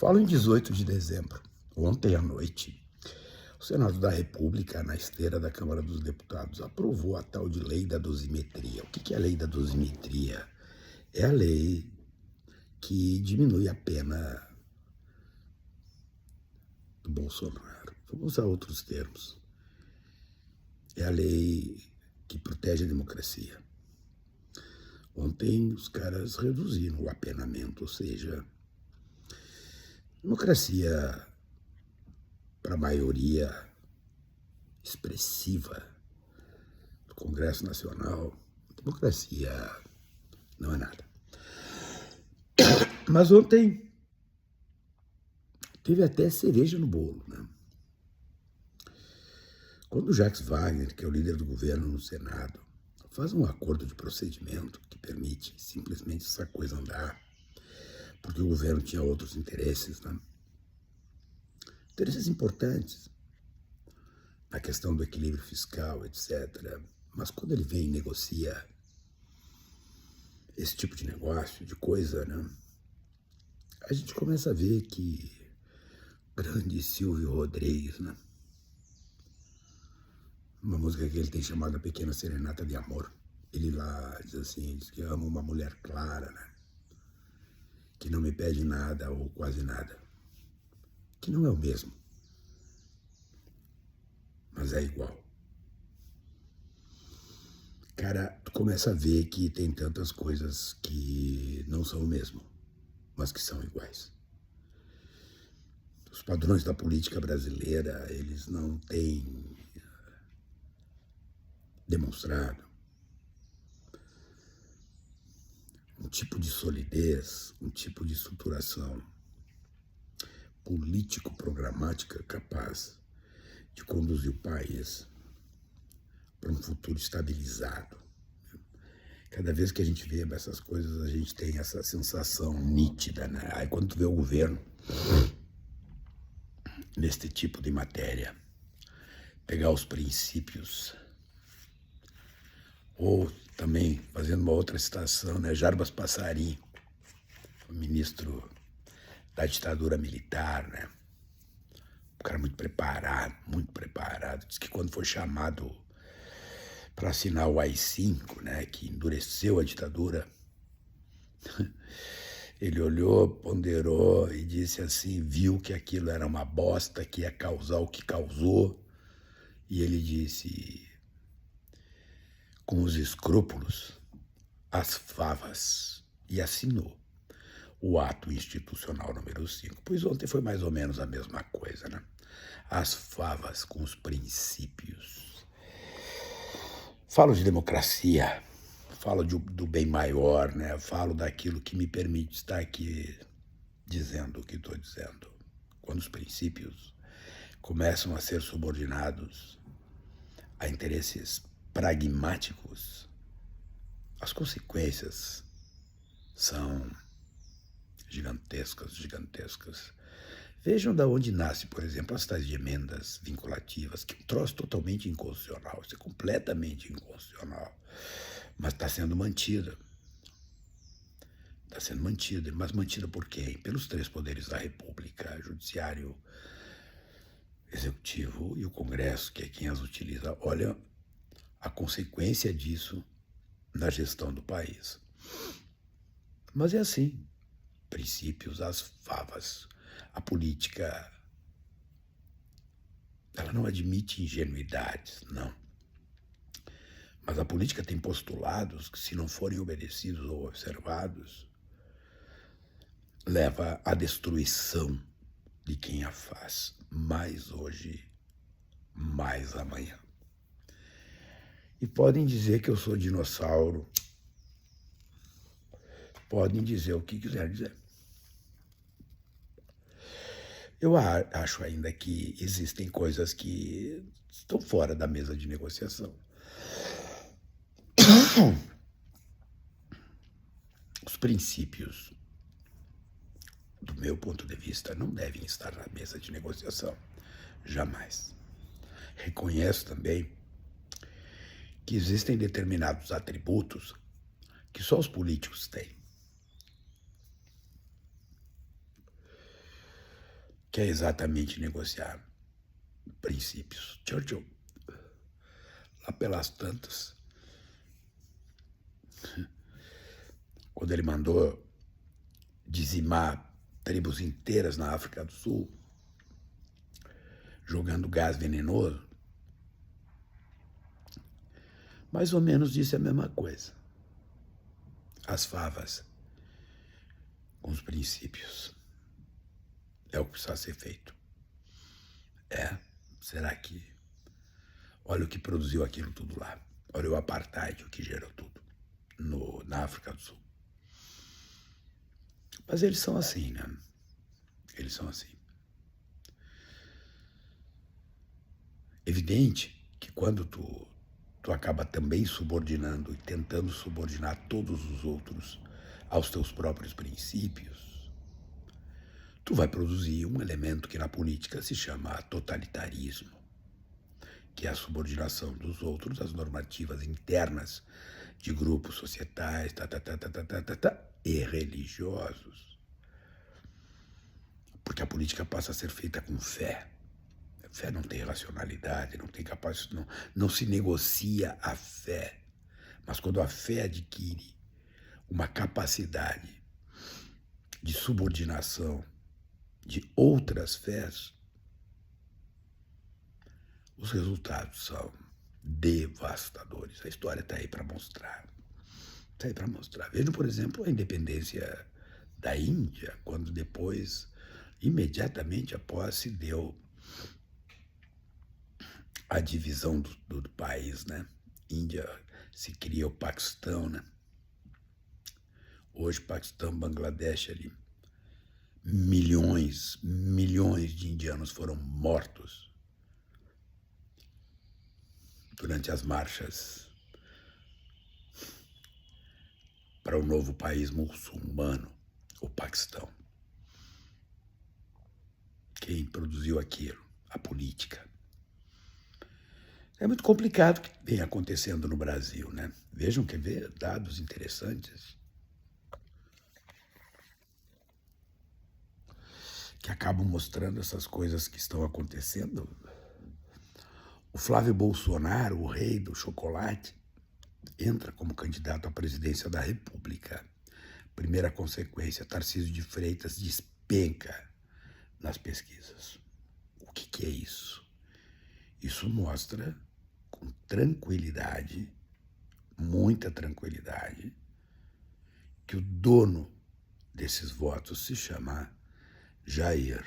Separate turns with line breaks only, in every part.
Falo em 18 de dezembro, ontem à noite. O Senado da República, na esteira da Câmara dos Deputados, aprovou a tal de lei da dosimetria. O que é a lei da dosimetria? É a lei que diminui a pena do Bolsonaro. Vamos usar outros termos. É a lei que protege a democracia. Ontem os caras reduziram o apenamento, ou seja, democracia para a maioria expressiva do Congresso Nacional, democracia não é nada. Mas ontem teve até cereja no bolo, né? Quando o Jacques Wagner, que é o líder do governo no Senado, faz um acordo de procedimento que permite simplesmente essa coisa andar, porque o governo tinha outros interesses, né? Interesses importantes na questão do equilíbrio fiscal, etc. Mas quando ele vem e negocia esse tipo de negócio, de coisa, né? A gente começa a ver que grande Silvio Rodrigues, né? Uma música que ele tem chamada Pequena Serenata de Amor. Ele lá diz assim, diz que ama uma mulher clara, né? Que não me pede nada ou quase nada. Que não é o mesmo, mas é igual. Cara, tu começa a ver que tem tantas coisas que não são o mesmo, mas que são iguais. Os padrões da política brasileira, eles não têm demonstrado um tipo de solidez, um tipo de estruturação político-programática capaz de conduzir o país para um futuro estabilizado. Cada vez que a gente vê essas coisas, a gente tem essa sensação nítida, né? Aí quando tu vê o governo neste tipo de matéria, pegar os princípios, ou também, fazendo uma outra citação, né? Jarbas Passarinho, o ministro da ditadura militar, né? Um cara muito preparado, muito preparado. Diz que quando foi chamado para assinar o AI-5, né, que endureceu a ditadura, ele olhou, ponderou e disse assim, viu que aquilo era uma bosta, que ia causar o que causou, e ele disse, com os escrúpulos, as favas, e assinou o ato institucional número 5. Pois ontem foi mais ou menos a mesma coisa, né? As favas com os princípios. Falo de democracia, falo do bem maior, né? Falo daquilo que me permite estar aqui dizendo o que estou dizendo. Quando os princípios começam a ser subordinados a interesses pragmáticos, as consequências são gigantescas, gigantescas. Vejam da onde nasce, por exemplo, as tais de emendas vinculativas, que é um troço totalmente inconstitucional, isso é completamente inconstitucional, mas está sendo mantida. Está sendo mantida, mas mantida por quem? Pelos três poderes da República, Judiciário, Executivo e o Congresso, que é quem as utiliza. Olha a consequência disso na gestão do país. Mas é assim, princípios, as favas. A política, ela não admite ingenuidades, não. Mas a política tem postulados que, se não forem obedecidos ou observados, leva à destruição de quem a faz, mais hoje, mais amanhã. E podem dizer que eu sou dinossauro, podem dizer o que quiserem dizer. Eu acho ainda que existem coisas que estão fora da mesa de negociação. Os princípios, do meu ponto de vista, não devem estar na mesa de negociação. Jamais. Reconheço também que existem determinados atributos que só os políticos têm. que é exatamente negociar princípios. Churchill, lá pelas tantas, quando ele mandou dizimar tribos inteiras na África do Sul, jogando gás venenoso, mais ou menos disse a mesma coisa. As favas com os princípios. É o que precisa ser feito. Será que... Olha o que produziu aquilo tudo lá. Olha o apartheid, o que gerou tudo na África do Sul. Mas eles são assim, né? Eles são assim. Evidente que quando tu acaba também subordinando e tentando subordinar todos os outros aos teus próprios princípios, tu vai produzir um elemento que na política se chama totalitarismo, que é a subordinação dos outros às normativas internas de grupos societais e religiosos. Porque a política passa a ser feita com fé. Fé não tem racionalidade, não tem capacidade, não se negocia a fé. Mas quando a fé adquire uma capacidade de subordinação de outras fés, os resultados são devastadores. A história está aí para mostrar. Está aí para mostrar. Vejam, por exemplo, a independência da Índia, quando depois, imediatamente após, se deu a divisão do país, né? Índia se cria o Paquistão, né? Hoje, Paquistão, Bangladesh ali, milhões de indianos foram mortos durante as marchas para o novo país muçulmano, o Paquistão. Quem produziu aquilo? A política. É muito complicado o que vem acontecendo no Brasil, né? Vejam, quer ver dados interessantes que acabam mostrando essas coisas que estão acontecendo. O Flávio Bolsonaro, o rei do chocolate, entra como candidato à presidência da República. Primeira consequência, Tarcísio de Freitas despenca nas pesquisas. O que é isso? Isso mostra com tranquilidade, muita tranquilidade, que o dono desses votos se chama Jair,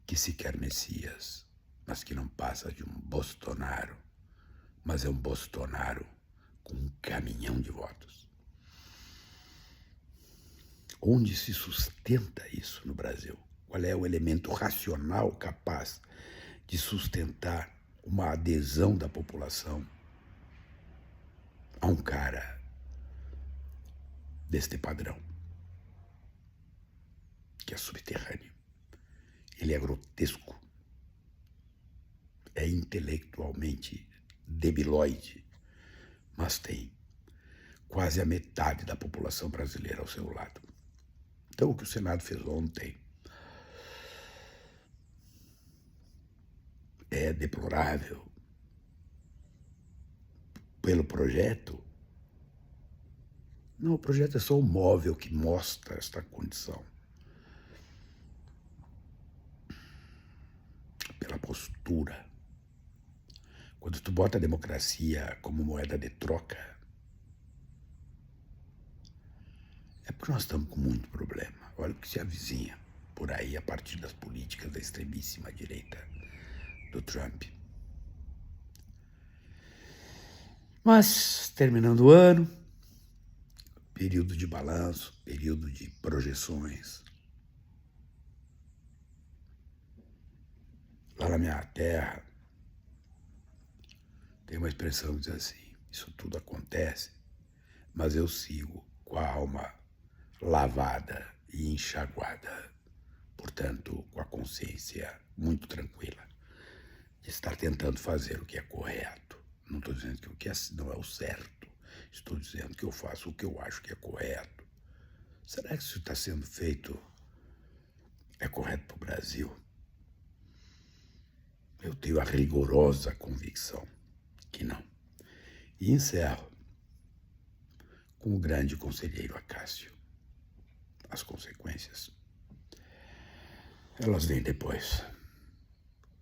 que se quer Messias, mas que não passa de um Bolsonaro, mas é um Bolsonaro com um caminhão de votos. Onde se sustenta isso no Brasil? Qual é o elemento racional capaz de sustentar uma adesão da população a um cara deste padrão, que é subterrâneo? Ele é grotesco, é intelectualmente debilóide, mas tem quase a metade da população brasileira ao seu lado. Então, o que o Senado fez ontem é deplorável. Pelo projeto, não, o projeto é só um móvel que mostra esta condição. Pela postura. Quando tu bota a democracia como moeda de troca, é porque nós estamos com muito problema. Olha o que se avizinha por aí a partir das políticas da extremíssima direita do Trump. Mas, terminando o ano, período de balanço, período de projeções. Lá na minha terra, tem uma expressão que diz assim: isso tudo acontece, mas eu sigo com a alma lavada e enxaguada, portanto, com a consciência muito tranquila de estar tentando fazer o que é correto. Não estou dizendo que o que não é o certo, estou dizendo que eu faço o que eu acho que é correto. Será que isso está sendo feito é correto para o Brasil? Eu tenho a rigorosa convicção que não. E encerro com o grande conselheiro Acácio. As consequências, elas vêm depois.